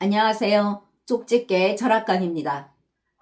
안녕하세요. 쪽집게 철학관입니다.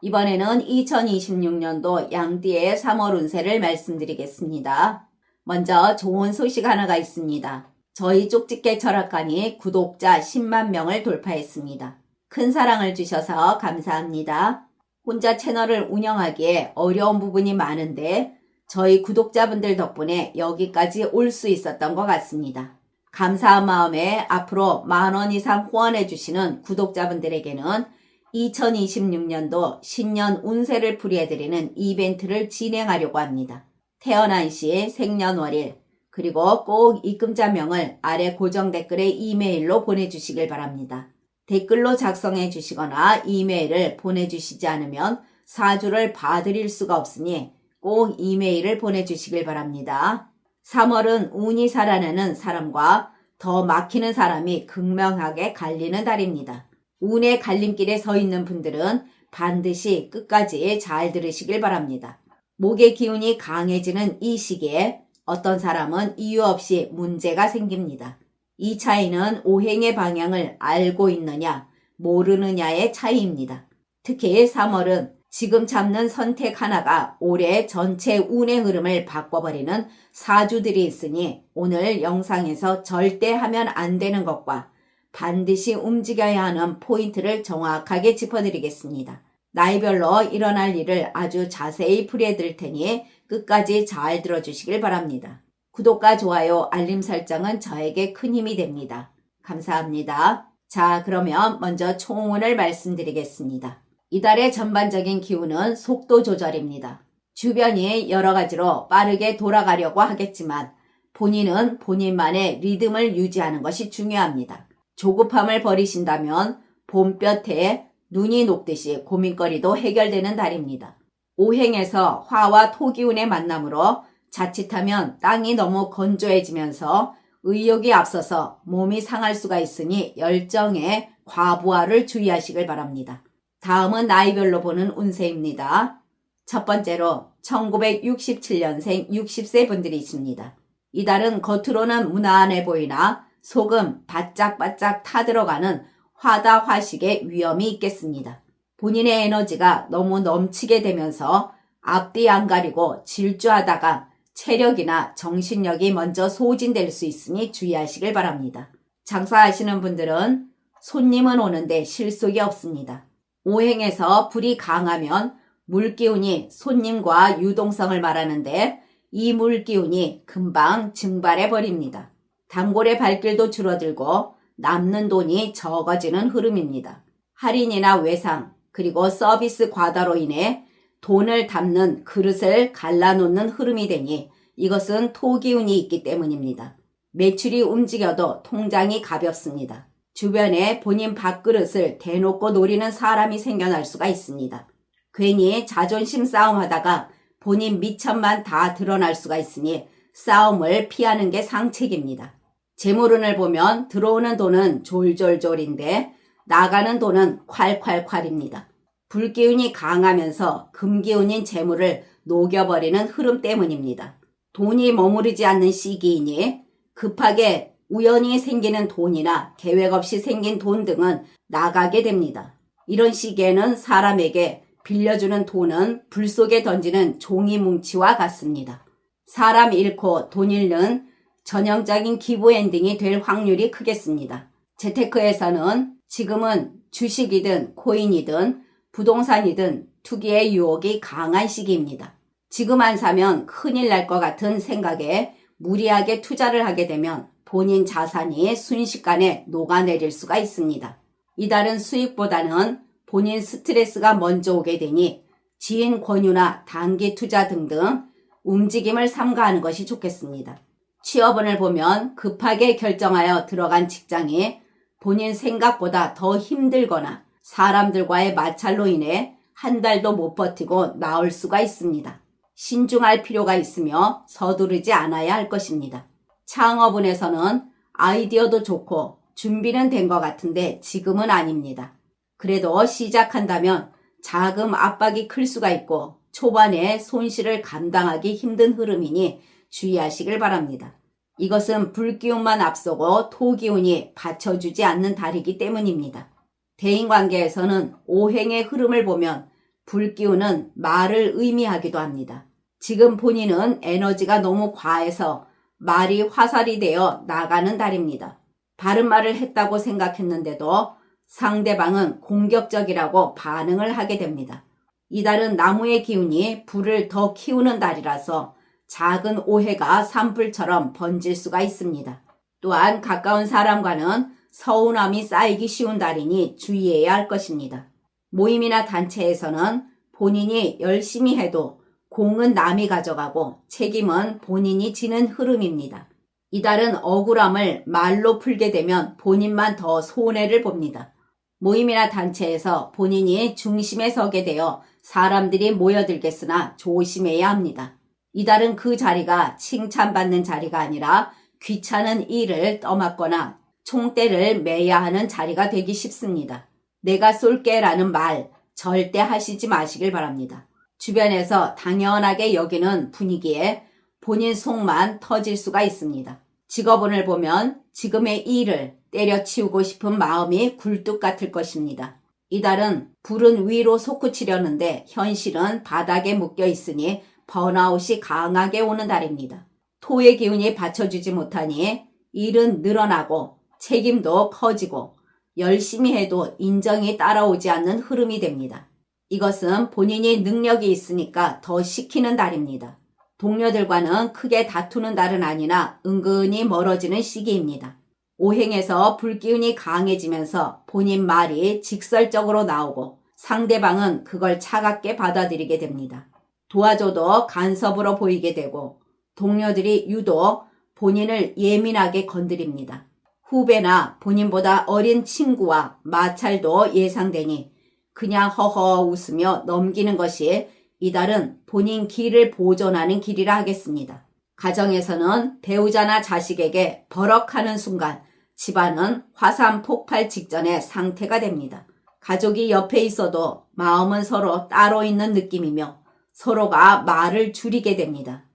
이번에는 2026년도 양띠의 3월 운세를 말씀드리겠습니다. 먼저 좋은 소식 하나가 있습니다. 저희 쪽집게 철학관이 구독자 10만 명을 돌파했습니다. 큰 사랑을 주셔서 감사합니다. 혼자 채널을 운영하기에 어려운 부분이 많은데 저희 구독자분들 덕분에 여기까지 올 수 있었던 것 같습니다. 감사한 마음에 앞으로 10,000원 이상 후원해 주시는 구독자분들에게는 2026년도 신년 운세를 풀이해드리는 이벤트를 진행하려고 합니다. 태어난 시, 생년월일, 그리고 꼭 입금자명을 아래 고정 댓글에 이메일로 보내주시길 바랍니다. 댓글로 작성해 주시거나 이메일을 보내주시지 않으면 사주를 봐드릴 수가 없으니 꼭 이메일을 보내주시길 바랍니다. 3월은 운이 살아나는 사람과 더 막히는 사람이 극명하게 갈리는 달입니다. 운의 갈림길에 서 있는 분들은 반드시 끝까지 잘 들으시길 바랍니다. 목의 기운이 강해지는 이 시기에 어떤 사람은 이유 없이 문제가 생깁니다. 이 차이는 오행의 방향을 알고 있느냐, 모르느냐의 차이입니다. 특히 3월은 지금 잡는 선택 하나가 올해 전체 운의 흐름을 바꿔버리는 사주들이 있으니 오늘 영상에서 절대 하면 안 되는 것과 반드시 움직여야 하는 포인트를 정확하게 짚어드리겠습니다. 나이별로 일어날 일을 아주 자세히 풀이해드릴 테니 끝까지 잘 들어주시길 바랍니다. 구독과 좋아요, 알림 설정은 저에게 큰 힘이 됩니다. 감사합니다. 자, 그러면 먼저 총운을 말씀드리겠습니다. 이달의 전반적인 기운은 속도 조절입니다. 주변이 여러 가지로 빠르게 돌아가려고 하겠지만 본인은 본인만의 리듬을 유지하는 것이 중요합니다. 조급함을 버리신다면 봄볕에 눈이 녹듯이 고민거리도 해결되는 달입니다. 오행에서 화와 토기운의 만남으로 자칫하면 땅이 너무 건조해지면서 의욕이 앞서서 몸이 상할 수가 있으니 열정에 과부하를 주의하시길 바랍니다. 다음은 나이별로 보는 운세입니다. 첫 번째로 1967년생 60세 분들이십니다. 이달은 겉으로는 무난해 보이나 속은 바짝바짝 타들어가는 화다화식의 위험이 있겠습니다. 본인의 에너지가 너무 넘치게 되면서 앞뒤 안 가리고 질주하다가 체력이나 정신력이 먼저 소진될 수 있으니 주의하시길 바랍니다. 장사하시는 분들은 손님은 오는데 실속이 없습니다. 오행에서 불이 강하면 물기운이 손님과 유동성을 말하는데 이 물기운이 금방 증발해 버립니다. 단골의 발길도 줄어들고 남는 돈이 적어지는 흐름입니다. 할인이나 외상 그리고 서비스 과다로 인해 돈을 담는 그릇을 갈라놓는 흐름이 되니 이것은 토기운이 있기 때문입니다. 매출이 움직여도 통장이 가볍습니다. 주변에 본인 밥그릇을 대놓고 노리는 사람이 생겨날 수가 있습니다. 괜히 자존심 싸움하다가 본인 미천만 다 드러날 수가 있으니 싸움을 피하는 게 상책입니다. 재물운을 보면 들어오는 돈은 졸졸졸인데 나가는 돈은 콸콸콸입니다. 불기운이 강하면서 금기운인 재물을 녹여버리는 흐름 때문입니다. 돈이 머무르지 않는 시기이니 급하게 우연히 생기는 돈이나 계획 없이 생긴 돈 등은 나가게 됩니다. 이런 시기에는 사람에게 빌려주는 돈은 불 속에 던지는 종이 뭉치와 같습니다. 사람 잃고 돈 잃는 전형적인 기부 엔딩이 될 확률이 크겠습니다. 재테크에서는 지금은 주식이든 코인이든 부동산이든 투기의 유혹이 강한 시기입니다. 지금 안 사면 큰일 날 것 같은 생각에 무리하게 투자를 하게 되면 본인 자산이 순식간에 녹아내릴 수가 있습니다. 이달은 수익보다는 본인 스트레스가 먼저 오게 되니 지인 권유나 단기 투자 등등 움직임을 삼가하는 것이 좋겠습니다. 취업운을 보면 급하게 결정하여 들어간 직장이 본인 생각보다 더 힘들거나 사람들과의 마찰로 인해 한 달도 못 버티고 나올 수가 있습니다. 신중할 필요가 있으며 서두르지 않아야 할 것입니다. 창업운에서는 아이디어도 좋고 준비는 된 것 같은데 지금은 아닙니다. 그래도 시작한다면 자금 압박이 클 수가 있고 초반에 손실을 감당하기 힘든 흐름이니 주의하시길 바랍니다. 이것은 불기운만 앞서고 토기운이 받쳐주지 않는 달이기 때문입니다. 대인관계에서는 오행의 흐름을 보면 불기운은 말을 의미하기도 합니다. 지금 본인은 에너지가 너무 과해서 말이 화살이 되어 나가는 달입니다. 바른 말을 했다고 생각했는데도 상대방은 공격적이라고 반응을 하게 됩니다. 이 달은 나무의 기운이 불을 더 키우는 달이라서 작은 오해가 산불처럼 번질 수가 있습니다. 또한 가까운 사람과는 서운함이 쌓이기 쉬운 달이니 주의해야 할 것입니다. 모임이나 단체에서는 본인이 열심히 해도 공은 남이 가져가고 책임은 본인이 지는 흐름입니다. 이달은 억울함을 말로 풀게 되면 본인만 더 손해를 봅니다. 모임이나 단체에서 본인이 중심에 서게 되어 사람들이 모여들겠으나 조심해야 합니다. 이달은 그 자리가 칭찬받는 자리가 아니라 귀찮은 일을 떠맡거나 총대를 매야 하는 자리가 되기 쉽습니다. 내가 쏠게라는 말 절대 하시지 마시길 바랍니다. 주변에서 당연하게 여기는 분위기에 본인 속만 터질 수가 있습니다. 직업운을 보면 지금의 일을 때려치우고 싶은 마음이 굴뚝 같을 것입니다. 이달은 불은 위로 솟구치려는데 현실은 바닥에 묶여 있으니 번아웃이 강하게 오는 달입니다. 토의 기운이 받쳐주지 못하니 일은 늘어나고 책임도 커지고 열심히 해도 인정이 따라오지 않는 흐름이 됩니다. 이것은 본인이 능력이 있으니까 더 시키는 달입니다. 동료들과는 크게 다투는 달은 아니나 은근히 멀어지는 시기입니다. 오행에서 불기운이 강해지면서 본인 말이 직설적으로 나오고 상대방은 그걸 차갑게 받아들이게 됩니다. 도와줘도 간섭으로 보이게 되고 동료들이 유독 본인을 예민하게 건드립니다. 후배나 본인보다 어린 친구와 마찰도 예상되니 그냥 허허 웃으며 넘기는 것이 이달은 본인 길을 보존하는 길이라 하겠습니다. 가정에서는 배우자나 자식에게 버럭하는 순간 집안은 화산 폭발 직전의 상태가 됩니다. 가족이 옆에 있어도 마음은 서로 따로 있는 느낌이며 서로가 말을 줄이게 됩니다.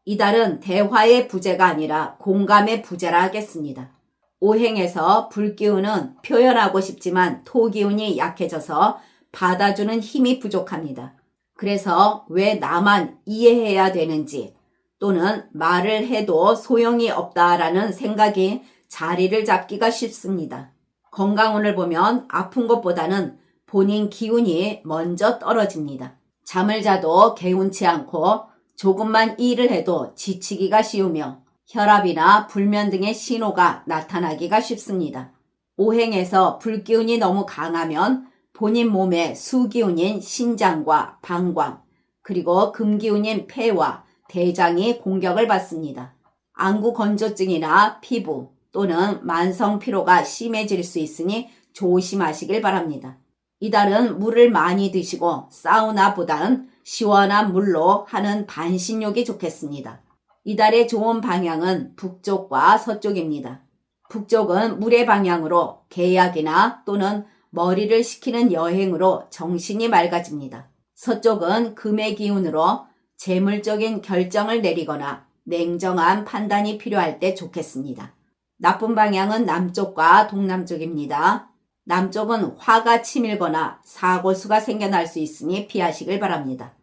이달은 대화의 부재가 아니라 공감의 부재라 하겠습니다. 오행에서 불기운은 표현하고 싶지만 토기운이 약해져서 받아주는 힘이 부족합니다. 그래서 왜 나만 이해해야 되는지 또는 말을 해도 소용이 없다라는 생각이 자리를 잡기가 쉽습니다. 건강운을 보면 아픈 것보다는 본인 기운이 먼저 떨어집니다. 잠을 자도 개운치 않고 조금만 일을 해도 지치기가 쉬우며 혈압이나 불면 등의 신호가 나타나기가 쉽습니다. 오행에서 불기운이 너무 강하면 본인 몸의 수기운인 신장과 방광, 그리고 금기운인 폐와 대장이 공격을 받습니다. 안구 건조증이나 피부 또는 만성 피로가 심해질 수 있으니 조심하시길 바랍니다. 이달은 물을 많이 드시고 사우나보다는 시원한 물로 하는 반신욕이 좋겠습니다. 이달의 좋은 방향은 북쪽과 서쪽입니다. 북쪽은 물의 방향으로 계약이나 또는 머리를 식히는 여행으로 정신이 맑아집니다. 서쪽은 금의 기운으로 재물적인 결정을 내리거나 냉정한 판단이 필요할 때 좋겠습니다. 나쁜 방향은 남쪽과 동남쪽입니다. 남쪽은 화가 치밀거나 사고수가 생겨날 수 있으니 피하시길 바랍니다.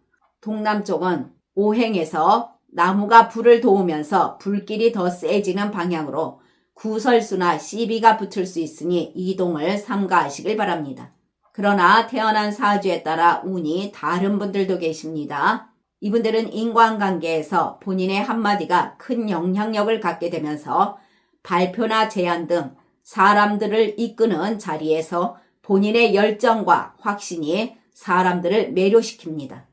동남쪽은 오행에서 나무가 불을 도우면서 불길이 더 세지는 방향으로 구설수나 시비가 붙을 수 있으니 이동을 삼가하시길 바랍니다. 그러나 태어난 사주에 따라 운이 다른 분들도 계십니다. 이분들은 인간관계에서 본인의 한마디가 큰 영향력을 갖게 되면서 발표나 제안 등 사람들을 이끄는 자리에서 본인의 열정과 확신이 사람들을 매료시킵니다.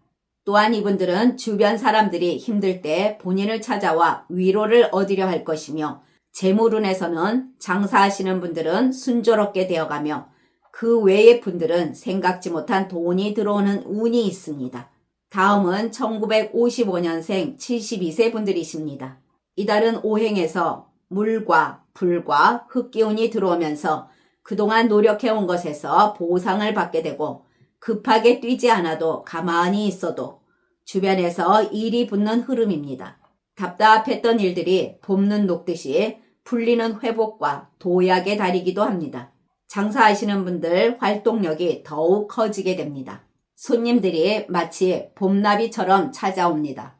또한 이분들은 주변 사람들이 힘들 때 본인을 찾아와 위로를 얻으려 할 것이며 재물운에서는 장사하시는 분들은 순조롭게 되어가며 그 외의 분들은 생각지 못한 돈이 들어오는 운이 있습니다. 다음은 1955년생 72세 분들이십니다. 이달은 오행에서 물과 불과 흙기운이 들어오면서 그동안 노력해온 것에서 보상을 받게 되고 급하게 뛰지 않아도 가만히 있어도 주변에서 일이 붙는 흐름입니다. 답답했던 일들이 봄눈 녹듯이 풀리는 회복과 도약의 달이기도 합니다. 장사하시는 분들 활동력이 더욱 커지게 됩니다. 손님들이 마치 봄나비처럼 찾아옵니다.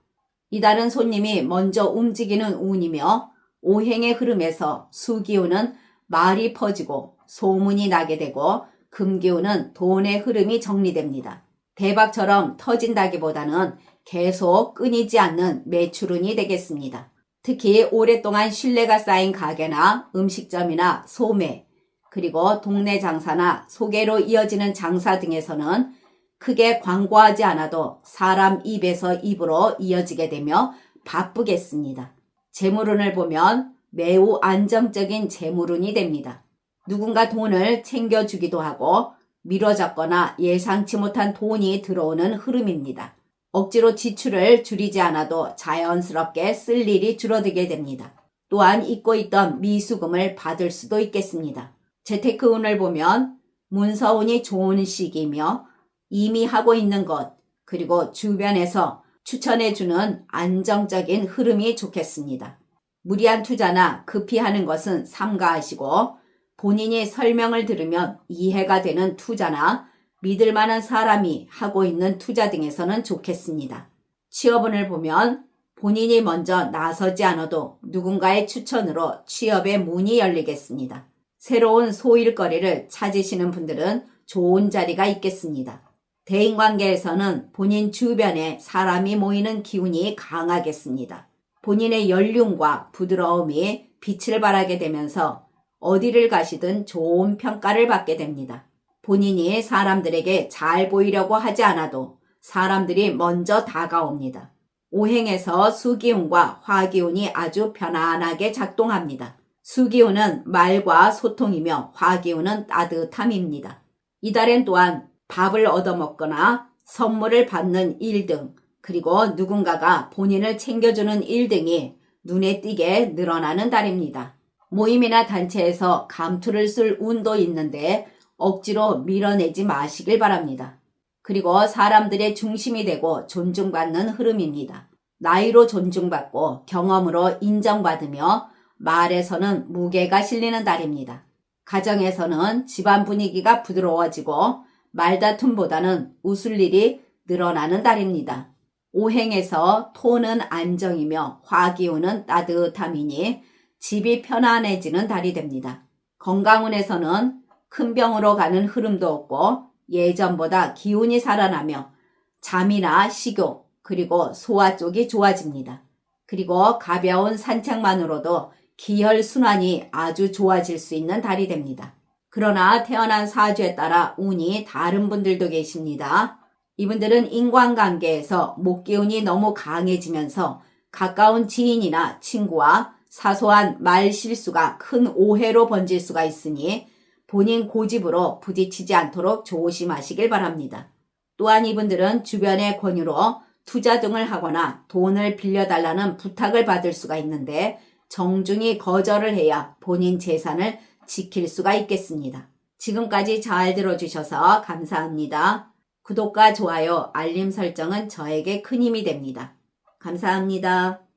이달은 손님이 먼저 움직이는 운이며 오행의 흐름에서 수기운은 말이 퍼지고 소문이 나게 되고 금기운은 돈의 흐름이 정리됩니다. 대박처럼 터진다기보다는 계속 끊이지 않는 매출운이 되겠습니다. 특히 오랫동안 신뢰가 쌓인 가게나 음식점이나 소매, 그리고 동네 장사나 소개로 이어지는 장사 등에서는 크게 광고하지 않아도 사람 입에서 입으로 이어지게 되며 바쁘겠습니다. 재물운을 보면 매우 안정적인 재물운이 됩니다. 누군가 돈을 챙겨주기도 하고 미뤄졌거나 예상치 못한 돈이 들어오는 흐름입니다. 억지로 지출을 줄이지 않아도 자연스럽게 쓸 일이 줄어들게 됩니다. 또한 잊고 있던 미수금을 받을 수도 있겠습니다. 재테크운을 보면 문서운이 좋은 시기이며 이미 하고 있는 것, 그리고 주변에서 추천해주는 안정적인 흐름이 좋겠습니다. 무리한 투자나 급히 하는 것은 삼가하시고 본인이 설명을 들으면 이해가 되는 투자나 믿을 만한 사람이 하고 있는 투자 등에서는 좋겠습니다. 취업운을 보면 본인이 먼저 나서지 않아도 누군가의 추천으로 취업의 문이 열리겠습니다. 새로운 소일거리를 찾으시는 분들은 좋은 자리가 있겠습니다. 대인관계에서는 본인 주변에 사람이 모이는 기운이 강하겠습니다. 본인의 연륜과 부드러움이 빛을 발하게 되면서 어디를 가시든 좋은 평가를 받게 됩니다. 본인이 사람들에게 잘 보이려고 하지 않아도 사람들이 먼저 다가옵니다. 오행에서 수기운과 화기운이 아주 편안하게 작동합니다. 수기운은 말과 소통이며 화기운은 따뜻함입니다. 이달엔 또한 밥을 얻어먹거나 선물을 받는 일 등, 그리고 누군가가 본인을 챙겨주는 일 등이 눈에 띄게 늘어나는 달입니다. 모임이나 단체에서 감투를 쓸 운도 있는데 억지로 밀어내지 마시길 바랍니다. 그리고 사람들의 중심이 되고 존중받는 흐름입니다. 나이로 존중받고 경험으로 인정받으며 말에서는 무게가 실리는 달입니다. 가정에서는 집안 분위기가 부드러워지고 말다툼보다는 웃을 일이 늘어나는 달입니다. 오행에서 토는 안정이며 화기운은 따뜻함이니 집이 편안해지는 달이 됩니다. 건강운에서는 큰 병으로 가는 흐름도 없고 예전보다 기운이 살아나며 잠이나 식욕, 그리고 소화 쪽이 좋아집니다. 그리고 가벼운 산책만으로도 기혈순환이 아주 좋아질 수 있는 달이 됩니다. 그러나 태어난 사주에 따라 운이 다른 분들도 계십니다. 이분들은 인간관계에서 목기운이 너무 강해지면서 가까운 지인이나 친구와 사소한 말 실수가 큰 오해로 번질 수가 있으니 본인 고집으로 부딪히지 않도록 조심하시길 바랍니다. 또한 이분들은 주변의 권유로 투자 등을 하거나 돈을 빌려달라는 부탁을 받을 수가 있는데 정중히 거절을 해야 본인 재산을 지킬 수가 있겠습니다. 지금까지 잘 들어주셔서 감사합니다. 구독과 좋아요, 알림 설정은 저에게 큰 힘이 됩니다. 감사합니다.